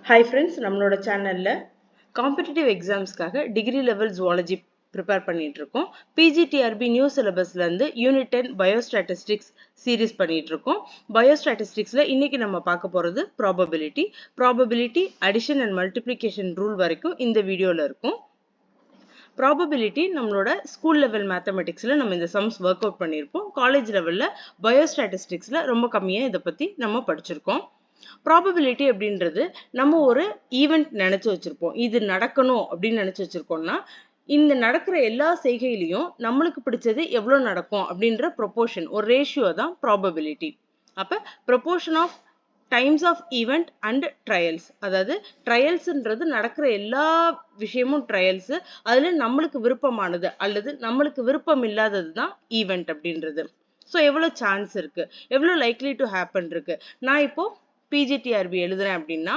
Hi friends, நம்மளோட சேனல்ல competitive எக்ஸாம்ஸ்க்காக டிகிரி லெவல் ஜுவாலஜி ப்ரிப்பேர் பண்ணிட்டு இருக்கோம். பிஜிடிஆர்பி நியூ சிலபஸ்ல இருந்து யூனிட் 10 பயோஸ்டாட்டிஸ்டிக்ஸ் சீரிஸ் பண்ணிட்டு இருக்கோம். பயோஸ்டாட்டிஸ்டிக்ஸ்ல இன்னைக்கு நம்ம பார்க்க போறது probability addition and multiplication rule வரைக்கும் இந்த வீடியோல இருக்கும். ப்ராபபிலிட்டி நம்மளோட ஸ்கூல் லெவல் மேத்தமெட்டிக்ஸ்ல நம்ம இந்த சம்ஸ் ஒர்க் அவுட் பண்ணியிருப்போம். காலேஜ் லெவல்ல பயோஸ்டாட்டிஸ்டிக்ஸ்ல ரொம்ப கம்மியா இதை பத்தி நம்ம படிச்சிருக்கோம். ப்ராபபிலிட்டி அப்படின்றது நம்ம ஒரு ஈவெண்ட் நினைச்சு வச்சிருப்போம். இது நடக்கணும் அப்படின்னு நினைச்சு வச்சிருக்கோம்னா இந்த நடக்கிற எல்லா செய்கையிலையும் நம்மளுக்கு பிடிச்சது எவ்வளவு நடக்கும் அப்படின்ற ப்ரொபோர்ஷன் ஒரு ரேஷியோ தான் ப்ராபபிலிட்டி. அப்ப proportion of times of event and trials, அதாவது ட்ரையல்ஸ்ன்றது நடக்கிற எல்லா விஷயமும் ட்ரையல்ஸ், அதுல நம்மளுக்கு விருப்பமானது அல்லது நம்மளுக்கு விருப்பம் இல்லாதது தான் ஈவெண்ட் அப்படின்றது. ஸோ எவ்வளோ சான்ஸ் இருக்கு, எவ்வளோ லைக்லி டு ஹேப்பன் இருக்கு. நான் இப்போ பிஜிடிஆர்பி எழுதுறேன் அப்படின்னா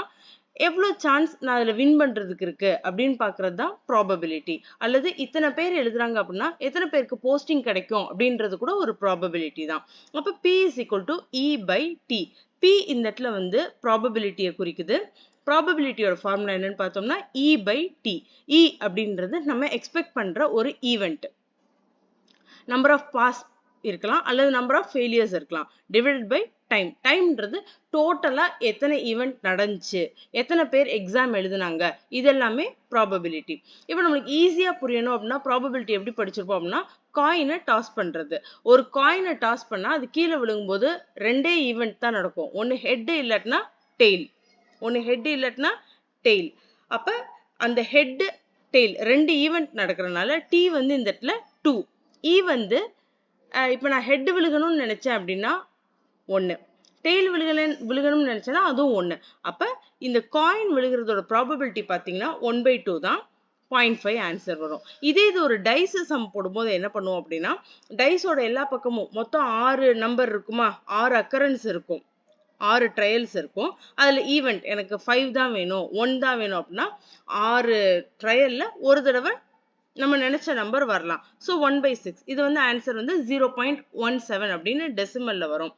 எவ்வளோ சான்ஸ் நான் அதில் வின் பண்ணுறதுக்கு இருக்கு அப்படின்னு பார்க்கறது தான் ப்ராபபிலிட்டி. அல்லது இத்தனை பேர் எழுதுறாங்க அப்படின்னா எத்தனை பேருக்கு போஸ்டிங் கிடைக்கும் அப்படின்றது கூட ஒரு ப்ராபபிலிட்டி தான். அப்போ P is equal to E/T. P இந்த இடத்துல வந்து ப்ராபபிலிட்டியை குறிக்குது. ப்ராபபிலிட்டியோட ஃபார்முலா என்னன்னு பார்த்தோம்னா E/T. E அப்படின்றது நம்ம எக்ஸ்பெக்ட் பண்ற ஒரு ஈவெண்ட். நம்பர் ஆஃப் பாஸ் இருக்கலாம் அல்லது நம்பர் ஆஃப் ஃபெயிலியர்ஸ் இருக்கலாம், டிவைடட் பை டைம். டைம்ன்றது டோட்டலா எத்தனை ஈவெண்ட் நடந்துச்சு, எத்தனை பேர் எக்ஸாம் எழுதுனாங்க, இதெல்லாமே ப்ராபபிலிட்டி. இப்போ நம்மளுக்கு ஈஸியா புரியணும் அப்படின்னா ப்ராபபிலிட்டி எப்படி படிச்சிருப்போம் அப்படின்னா காயினை டாஸ் பண்றது. ஒரு காயினை டாஸ் பண்ணா அது கீழே விழுங்கும்போது ரெண்டே ஈவெண்ட் தான் நடக்கும். ஒன்னு ஹெட் இல்லாட்டினா டெய்ல். அப்ப அந்த ஹெட் டெய்ல் ரெண்டு ஈவெண்ட் நடக்கிறதுனால டி வந்து இந்த இடத்துல 2. E வந்து இப்போ நான் ஹெட் விழுகணும்னு நினைச்சேன் அப்படின்னா 1, டெய்ல் விழுகணும்னு நினைச்சேன்னா அதுவும் 1. அப்ப இந்த காயின் விழுகிறதோட ப்ராபபிலிட்டி பார்த்தீங்கன்னா 1/2 தான். 0.5 ஆன்சர் வரும். இதே இது ஒரு டைஸ் சம் போடும்போது என்ன பண்ணுவோம் அப்படின்னா டைஸோட எல்லா பக்கமும் மொத்தம் 6 நம்பர் இருக்குமா, 6 அக்கரன்ஸ் இருக்கும், 6 ட்ரையல்ஸ் இருக்கும். அதுல ஈவெண்ட் எனக்கு 5 தான் வேணும், 1 தான் வேணும் அப்படின்னா 6 ட்ரையல்ல ஒரு தடவை நம்ம நினைச்ச நம்பர் வரலாம். ஸோ 1/6 இது வந்து ஆன்சர் வந்து 0.17 அப்படின்னு டெசிமல்ல வரும்.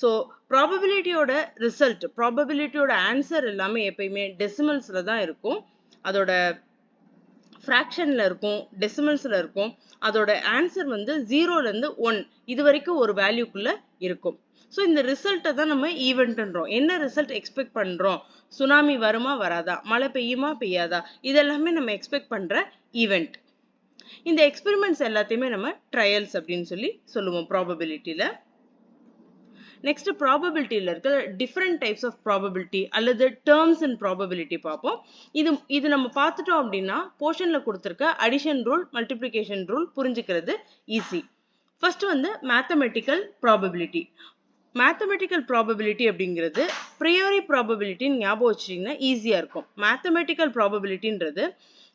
ஸோ ப்ராபபிலிட்டியோட ரிசல்ட், ப்ராபபிலிட்டியோட ஆன்சர் எல்லாமே எப்பயுமே டெசிமல்ஸ்ல தான் இருக்கும். அதோட ஃப்ராக்ஷன்ல இருக்கும், டெசிமல்ஸ்ல இருக்கும். அதோட ஆன்சர் வந்து 0ல இருந்து 1 இது வரைக்கும் ஒரு வேல்யூக்குள்ள இருக்கும். ஸோ இந்த ரிசல்ட்டை தான் நம்ம ஈவெண்ட்ன்றோம். என்ன ரிசல்ட் எக்ஸ்பெக்ட் பண்றோம், சுனாமி வருமா வராதா, மழை பெய்யுமா பெய்யாதா, இதெல்லாமே நம்ம எக்ஸ்பெக்ட் பண்ற ஈவெண்ட். இந்த எக்ஸ்பெரிமெண்ட்ஸ் எல்லாத்தையுமே நம்ம ட்ரையல்ஸ் அப்படின்னு சொல்லுவோம் ப்ராபபிலிட்டியில. நெக்ஸ்ட் ப்ராபபிலிட்டியில இருக்க டிஃப்ரெண்ட் டைப்ஸ் ஆஃப் ப்ராபபிலிட்டி அல்லது டேர்ம்ஸ் இன் ப்ராபபிலிட்டி பார்ப்போம். இது நம்ம பார்த்துட்டோம் அப்படின்னா போர்ஷன்ல கொடுத்துருக்க அடிஷன் ரூல், மல்டிப்ளிகேஷன் ரூல் புரிஞ்சுக்கிறது ஈஸி. ஃபர்ஸ்ட் வந்து மேத்தமெட்டிக்கல் ப்ராபபிலிட்டி. மேத்தமெட்டிக்கல் ப்ராபபிலிட்டி அப்படிங்கிறது ப்ரியோரி ப்ராபபிலிட்டின்னு ஞாபகம் வச்சிட்டிங்கன்னா ஈஸியா இருக்கும். மேத்தமெட்டிக்கல் ப்ராபபிலிட்டின்றது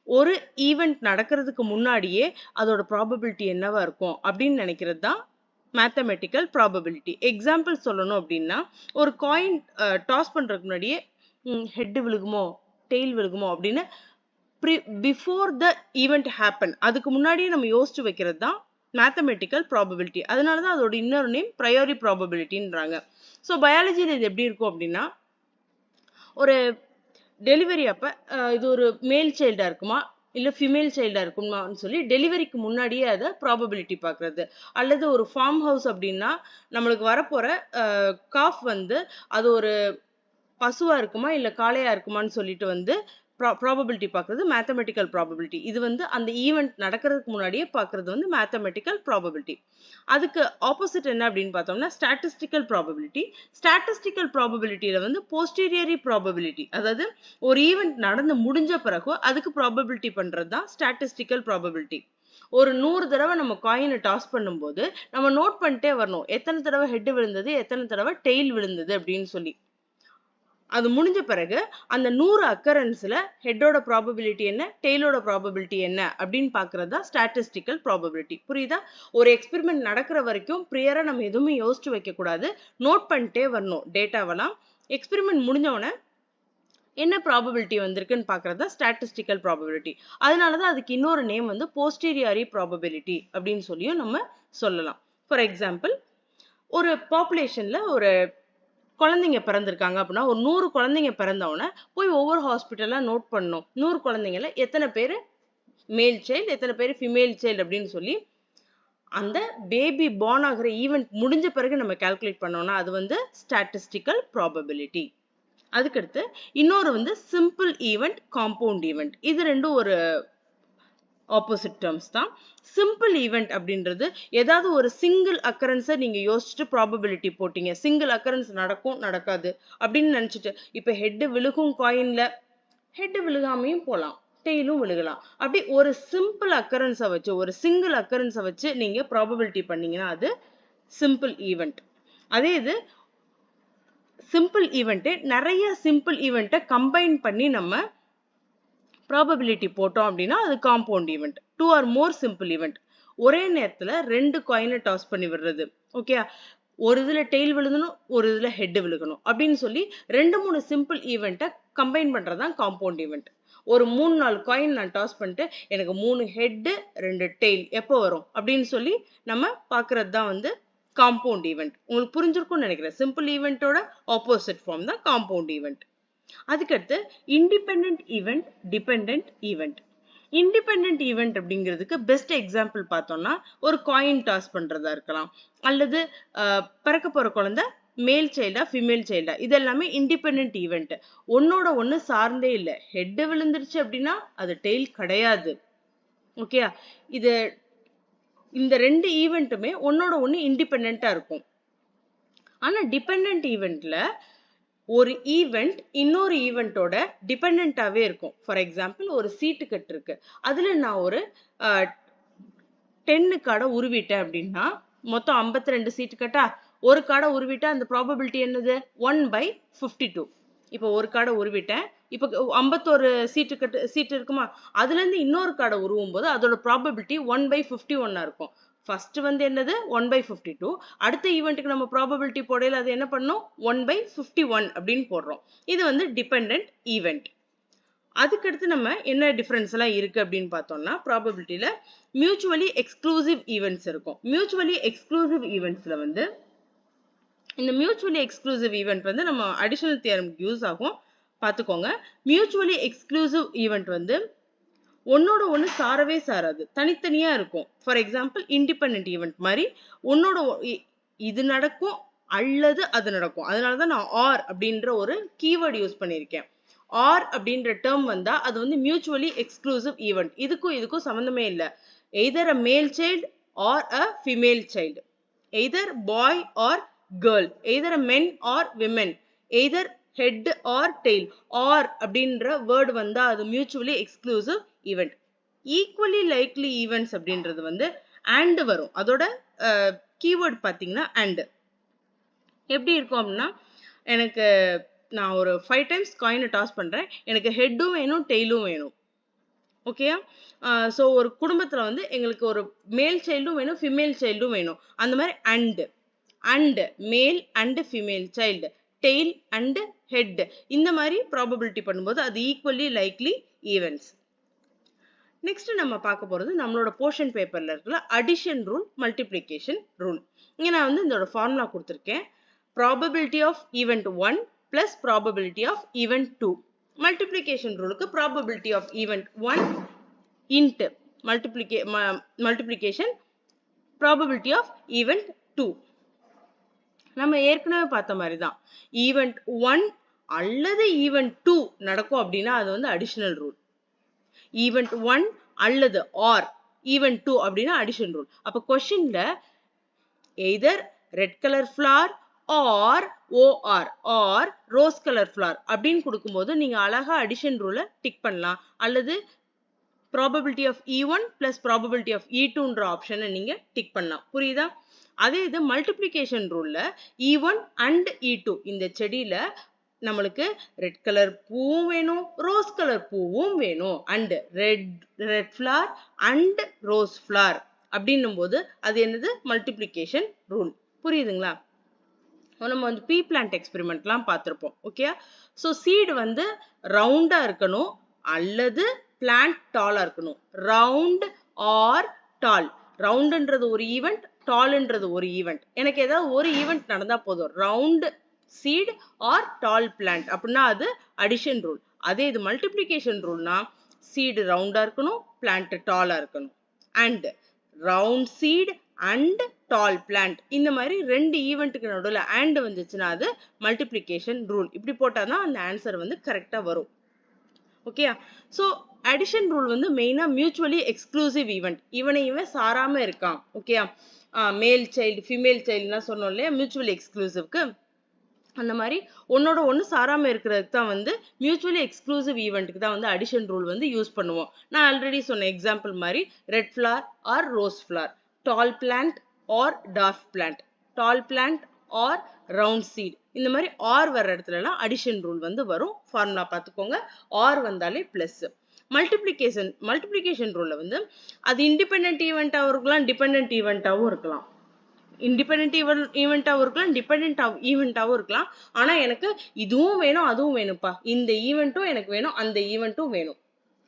ஒரு ஈவெண்ட் நடக்கிறதுக்கு முன்னாடியே அதோட ப்ராபபிலிட்டி என்னவா இருக்கும் அப்படின்னு நினைக்கிறது தான் மேத்தமெட்டிக்கல் ப்ராபபிலிட்டி. எக்ஸாம்பிள் சொல்லணும் அப்படின்னா ஒரு காயின் டாஸ் பண்றதுக்கு முன்னாடியே ஹெட் விழுகுமோ டெய்ல் விழுகுமோ அப்படின்னு பிஃபோர் த ஈவெண்ட் ஹேப்பன், அதுக்கு முன்னாடியே நம்ம யோசிச்சு வைக்கிறது தான் மேத்தமெட்டிக்கல் ப்ராபபிலிட்டி. அதனாலதான் அதோட இன்னொரு நேம் ப்ரையோரி ப்ராபபிலிட்டின்றாங்க. ஸோ பயாலஜியில் இது எப்படி இருக்கும் அப்படின்னா ஒரு டெலிவரி அப்ப இது ஒரு மேல் சைல்டா இருக்குமா இல்ல ஃபீமேல் சைல்டா இருக்குமான்னு சொல்லி டெலிவரிக்கு முன்னாடியே அதை ப்ராபபிலிட்டி பார்க்கறது. அல்லது ஒரு ஃபார்ம் ஹவுஸ் அப்படின்னா நம்மளுக்கு வரப்போற காஃப் வந்து அது ஒரு பசுவா இருக்குமா இல்ல காளையா இருக்குமான்னு சொல்லிட்டு வந்து ப்ராபபிலிட்டி பார்க்கறது மேத்தமெட்டிக்கல் ப்ராபபிலிட்டி. இது வந்து அந்த ஈவெண்ட் நடக்கிறதுக்கு முன்னாடியே பார்க்கறது வந்து மேத்தமெட்டிக்கல் ப்ராபபிலிட்டி. அதுக்கு ஆப்போசிட் என்ன அப்படின்னு பார்த்தோம்னா ஸ்டாட்டிஸ்டிக்கல் ப்ராபபிலிட்டி. ஸ்டாட்டிஸ்டிக்கல் ப்ராபபிலிட்டியில வந்து போஸ்டீரியரி ப்ராபபிலிட்டி, அதாவது ஒரு ஈவெண்ட் நடந்து முடிஞ்ச பிறகு அதுக்கு ப்ராபபிலிட்டி பண்றது தான் ஸ்டாட்டிஸ்டிக்கல் ப்ராபபிலிட்டி. ஒரு 100 தடவை நம்ம காயினை டாஸ் பண்ணும்போது நம்ம நோட் பண்ணிட்டே வரணும் எத்தனை தடவை ஹெட் விழுந்தது, எத்தனை தடவை டெய்ல் விழுந்தது அப்படின்னு சொல்லி. அது முடிஞ்ச பிறகு அந்த 100 அக்கரன்ஸ்ல ஹெட்டோட ப்ராபபிலிட்டி என்ன, டெய்லோட ப்ராபபிலிட்டி என்ன அப்படின்னு பாக்குறது தான் ஸ்டாட்டிஸ்டிக்கல் ப்ராபபிலிட்டி. புரியுதா? ஒரு எக்ஸ்பெரிமெண்ட் நடக்கிற வரைக்கும் ப்ரியரா நம்ம எதுவுமே யோசிச்சு வைக்க கூடாது, நோட் பண்ணிட்டே வரணும் டேட்டாவெல்லாம். எக்ஸ்பெரிமெண்ட் முடிஞ்சவொடனே என்ன ப்ராபபிலிட்டி வந்திருக்குன்னு பாக்குறது தான் ஸ்டாட்டிஸ்டிக்கல் ப்ராபபிலிட்டி. அதனாலதான் அதுக்கு இன்னொரு நேம் வந்து போஸ்டீரியரி ப்ராபபிலிட்டி அப்படின்னு சொல்லியும் நம்ம சொல்லலாம். ஃபார் எக்ஸாம்பிள் ஒரு பாப்புலேஷன்ல ஒரு குழந்தைங்க பிறந்திருக்காங்க அப்படின்னா ஒரு 100 குழந்தைங்க பிறந்தவொடனே போய் ஒவ்வொரு ஹாஸ்பிட்டலா நோட் பண்ணணும். 100 குழந்தைங்கள எத்தனை பேரு மேல் சைல்டு, எத்தனை பேரு ஃபீமேல் சைல்டு அப்படின்னு சொல்லி அந்த பேபி பார்ன் ஆகிற ஈவென்ட் முடிஞ்ச பிறகு நம்ம கால்குலேட் பண்ணோம்னா அது வந்து ஸ்டாட்டிஸ்டிக்கல் ப்ராபபிலிட்டி. அதுக்கடுத்து இன்னொரு வந்து சிம்பிள் ஈவென்ட், காம்பவுண்ட் ஈவென்ட். இது ரெண்டும் ஒரு ஆப்போசிட் டேர்ம்ஸ் தான். சிம்பிள் ஈவென்ட் அப்படின்றது ஏதாவது ஒரு சிங்கிள் அக்கரன்ஸை நீங்க யோசிச்சுட்டு ப்ராபபிலிட்டி போட்டீங்க. சிங்கிள் அக்கரன்ஸ் நடக்கும் நடக்காது அப்படின்னு நினைச்சிட்டு இப்ப ஹெட் விழுகும் காயின்ல ஹெட் விழுகாமையும் போலாம், டெய்லும் விழுகலாம். அப்படி ஒரு சிம்பிள் அக்கரன்ஸை வச்சு ஒரு சிங்கிள் அக்கரன்ஸை வச்சு நீங்க ப்ராபபிலிட்டி பண்ணீங்கன்னா அது சிம்பிள் ஈவென்ட். அதே இது சிம்பிள் ஈவெண்ட் நிறைய சிம்பிள் ஈவெண்ட்டை கம்பைன் பண்ணி நம்ம ப்ராபபிலிட்டி போட்டோம் அப்படின்னா அது compound event. 2 or more simple event. ஒரே நேரத்துல 2 காயினை டாஸ் பண்ணி விடுறது. ஓகே, ஒரு இதுல டெய்ல் விழுகணும், ஒரு இதுல ஹெட் விழுகணும் அப்படின்னு சொல்லி 2-3 சிம்பிள் ஈவெண்ட்டை கம்பைன் பண்றதுதான் காம்பவுண்ட் ஈவெண்ட். ஒரு 3-4 காயின் நான் டாஸ் பண்ணிட்டு எனக்கு 3 ஹெட் 2 டெய்ல் எப்போ வரும் அப்படின்னு சொல்லி நம்ம பாக்குறது தான் வந்து காம்பவுண்ட் ஈவெண்ட். உங்களுக்கு புரிஞ்சிருக்கும்னு நினைக்கிறேன். சிம்பிள் ஈவெண்ட்டோட ஆப்போசிட் ஃபார்ம் தான் காம்பவுண்ட் ஈவெண்ட். அதுக்கடுத்து independent event, dependent event. Independent event அப்படிங்கிறதுக்கு பெஸ்ட் எக்ஸாம்பிள் பார்த்தோம்னா ஒரு காயின் டாஸ் பண்றதா இருக்கலாம், அல்லது பிறக்க போற குழந்தை மேல் சைல்டா ஃபீமேல் சைல்டா, இது எல்லாமே இண்டிபெண்டன்ட் ஈவெண்ட். ஒன்னோட ஒண்ணு சார்ந்தே இல்லை. ஹெட் விழுந்துருச்சு அப்படின்னா அது டெய்ல் கிடையாது. ஓகே, இது இந்த 2 ஈவெண்ட்டுமே ஒன்னோட ஒண்ணு இண்டிபெண்டா இருக்கும். ஆனா டிபெண்டன்ட் ஈவெண்ட்ல ஒரு ஈவெண்ட் இன்னொரு ஈவெண்ட்டோட டிபெண்டன்டாவே இருக்கும். ஃபார் எக்ஸாம்பிள் ஒரு சீட்டு கட்டு இருக்கு, அதுல நான் ஒரு 10 கார்டை உருவிட்டேன் அப்படின்னா மொத்தம் 52 சீட்டு கட்டா, ஒரு கார்டை உருவிட்டா அந்த ப்ராபபிலிட்டி என்னது 1/52. இப்போ ஒரு கார்டை உருவிட்டேன், இப்போ 51 சீட்டு இருக்குமா, அதுல இருந்து இன்னொரு கார்டை உருவும் போது அதோட ப்ராபபிலிட்டி 1/51 இருக்கும். ஃபர்ஸ்ட் வந்து என்னது 1/52. அடுத்த ஈவெண்ட்டுக்கு நம்ம ப்ராபபிலிட்டி போடையில அது என்ன பண்ணும் 1/51 அப்படின்னு போடுறோம். இது வந்து டிபெண்டன்ட் ஈவெண்ட். அதுக்கடுத்து நம்ம என்ன டிஃபரன்ஸ் எல்லாம் இருக்கு அப்படின்னு பார்த்தோம்னா ப்ராபபிலிட்டியில மியூச்சுவலி எக்ஸ்க்ளூசிவ் ஈவெண்ட்ஸ் இருக்கும். மியூச்சுவலி எக்ஸ்க்ளூசிவ் ஈவெண்ட்ஸ்ல வந்து இந்த மியூச்சுவலி எக்ஸ்க்ளூசிவ் ஈவெண்ட் வந்து நம்ம அடிஷனல் தியரம்க்கு யூஸ் ஆகும், பார்த்துக்கோங்க. மியூச்சுவலி எக்ஸ்க்ளூசிவ் ஈவெண்ட் வந்து ஒன்னோட ஒண்ணு சாரவே சாராது, தனித்தனியா இருக்கும். ஃபார் எக்ஸாம்பிள் இண்டிபெண்டன்ட் ஈவெண்ட் மாதிரி ஒன்னோட இது நடக்கும் அல்லது அது நடக்கும். அதனாலதான் நான் ஆர் அப்படின்ற ஒரு கீவேர்ட் யூஸ் பண்ணியிருக்கேன். ஆர் அப்படின்ற டேர்ம் வந்தா அது வந்து மியூச்சுவலி எக்ஸ்க்ளூசிவ் ஈவெண்ட். இதுக்கும் சம்பந்தமே இல்லை. Either a male child or a female child, either boy or girl, either a men or women, either head or tail. Or அப்படின்ற வேர்டு வந்தா அது mutually exclusive event. Equally likely events அப்படின்றது வந்து and வரும். அதோட கீவேர்ட் பார்த்தீங்கன்னா and. எப்படி இருக்கும் அப்படின்னா எனக்கு நான் ஒரு 5 டைம்ஸ் காயினை டாஸ் பண்றேன், எனக்கு ஹெட்டும் வேணும் டெய்லும் வேணும். ஓகேயா, ஸோ ஒரு குடும்பத்துல வந்து எங்களுக்கு ஒரு மேல் சைல்டும் வேணும் ஃபீமேல் சைல்டும் வேணும். அந்த மாதிரி and male and female child, tail and head, இந்த மாதிரி ப்ராபபிலிட்டி பண்ணும்போது அது ஈக்குவலி லைக்லி ஈவெண்ட்ஸ். நெக்ஸ்ட் நம்ம பார்க்க போறது நம்மளோட போர்ஷன் பேப்பர்ல இருக்கிற அடிஷன் ரூல், மல்டிப்ளிகேஷன் ரூல். இங்க நான் வந்து இதோட ஃபார்முலா கொடுத்துருக்கேன். Probability of event 1 plus probability of event 2. Multiplication ரூலுக்கு probability of event 1 into multiplication probability of event 2. நம்ம ஏற்கனவே பார்த்த மாதிரி தான். ஈவெண்ட் 1 அல்லது ஈவெண்ட் 2 நடக்கும் அப்படின்னா அது வந்து அடிஷனல் ரூல். ஈவெண்ட் 1 அல்லது ஆர் ஈவெண்ட் 2 அப்படின்னா அடிஷன் ரூல். அப்ப கொஸ்டின்ல either red colour flower or OR or rose colour flower அப்படின்னு கொடுக்கும்போது நீங்க அழகா அடிஷன் ரூலை டிக் பண்ணலாம், அல்லது probability of E1 plus probability of E2ன்ற ஆப்ஷனை நீங்க டிக் பண்ணலாம். புரியுதா? அதே இது மல்டிப்ளிகேஷன் ரூல்ல E1 அண்ட் E2 இந்த செடியில நம்மளுக்கு ரெட் கலர் பூவும் வேணும் ரோஸ் கலர் பூவும் வேணும், and red flower and rose flower அப்படின்னும் போது அது என்னது மல்டிப்ளிகேஷன் ரூல். புரியுதுங்களா? நம்ம வந்து பீ பிளான்ட் எக்ஸ்பெரிமெண்ட்லாம் பார்த்துருப்போம். ஓகே, ஸோ சீடு வந்து ரவுண்டா இருக்கணும் அல்லது பிளான்ட் டாலா இருக்கணும். ரவுண்ட் ஆர் டால். ரவுண்டுன்றது ஒரு ஈவெண்ட், டால்ன்றது ஒரு ஈவெண்ட். எனக்கு ஏதாவது ஒரு ஈவெண்ட் நடந்தா போதும். Round seed or tall plant அப்படின்னா அது addition rule. அதே இது multiplication ruleனா seed round இருக்கணும், plant tall இருக்கணும். And round seed and tall plant இந்த மாதிரி ரெண்டு ஈவென்ட்க்கு நடுவுல and வந்துச்சுன்னா அது multiplication rule. இப்படி போட்டாதான் அந்த ஆன்சர் வந்து கரெக்டா வரும். ஓகே, சோ addition rule வந்து மெயினா மியூச்சுவலி எக்ஸ்க்ளூசிவ் ஈவென்ட். இவன் சாராம இருக்கான். ஓகே, மேல் சைல்டு ஃபீமேல் சைல்டுலாம் சொன்னோம் இல்லையா மியூச்சுவலி எக்ஸ்க்ளூசிவ்க்கு, அந்த மாதிரி ஒன்னோட ஒன்று சாராம இருக்கிறதுக்கு தான் வந்து மியூச்சுவலி எக்ஸ்க்ளூசிவ் ஈவெண்ட்டுக்கு தான் வந்து அடிஷன் ரூல் வந்து யூஸ் பண்ணுவோம். நான் ஆல்ரெடி சொன்ன எக்ஸாம்பிள் மாதிரி red flower or rose flower, tall plant or dark plant, tall plant or round seed, இந்த மாதிரி ஆர் வர்ற இடத்துலலாம் அடிஷன் ரூல் வந்து வரும். ஃபார்முலா பார்த்துக்கோங்க, ஆர் வந்தாலே பிளஸ். மல்டிப்ளிகேஷன் ரூல்ல வந்து அது இண்டிபெண்டன்ட் ஈவெண்ட்டாகவும் இருக்கலாம், டிபெண்டன்ட் ஈவெண்ட்டாகவும் இருக்கலாம். இண்டிபெண்டன்ட் ஈவெண்ட்டாகவும் இருக்கலாம், டிபெண்டன்ட் ஈவெண்ட்டாகவும் இருக்கலாம். ஆனா எனக்கு இதுவும் வேணும் அதுவும் வேணும்ப்பா, இந்த ஈவெண்ட்டும் எனக்கு வேணும் அந்த ஈவெண்ட்டும் வேணும்.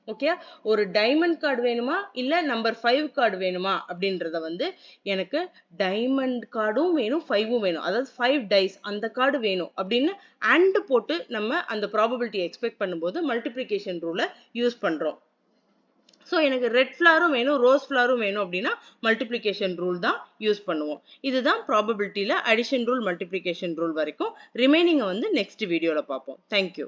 ஓகே, ஒரு டைமண்ட் கார்டு வேணுமா இல்ல நம்பர் 5 கார்டு வேணுமா அப்படின்றத வந்து எனக்கு டைமண்ட் கார்டும் வேணும் 5ம் வேணும், அதாவது 5 டைஸ் அந்த கார்டு வேணும் அப்படின்னு அண்ட் போட்டு நம்ம அந்த ப்ராபபிலிட்டி எக்ஸ்பெக்ட் பண்ணும்போது மல்டிப்ளிகேஷன் ரூலை யூஸ் பண்றோம். ஸோ எனக்கு ரெட் ஃப்ளவரும் வேணும் ரோஸ் ஃப்ளவரும் வேணும் அப்படின்னா மல்டிப்ளிகேஷன் ரூல் தான் யூஸ் பண்ணுவோம். இதுதான் ப்ராபபிலிட்டியில் அடிஷன் ரூல் மல்டிப்ளிகேஷன் ரூல் வரைக்கும். ரிமைனிங்கை வந்து நெக்ஸ்ட் வீடியோவில் பார்ப்போம். தேங்க்யூ.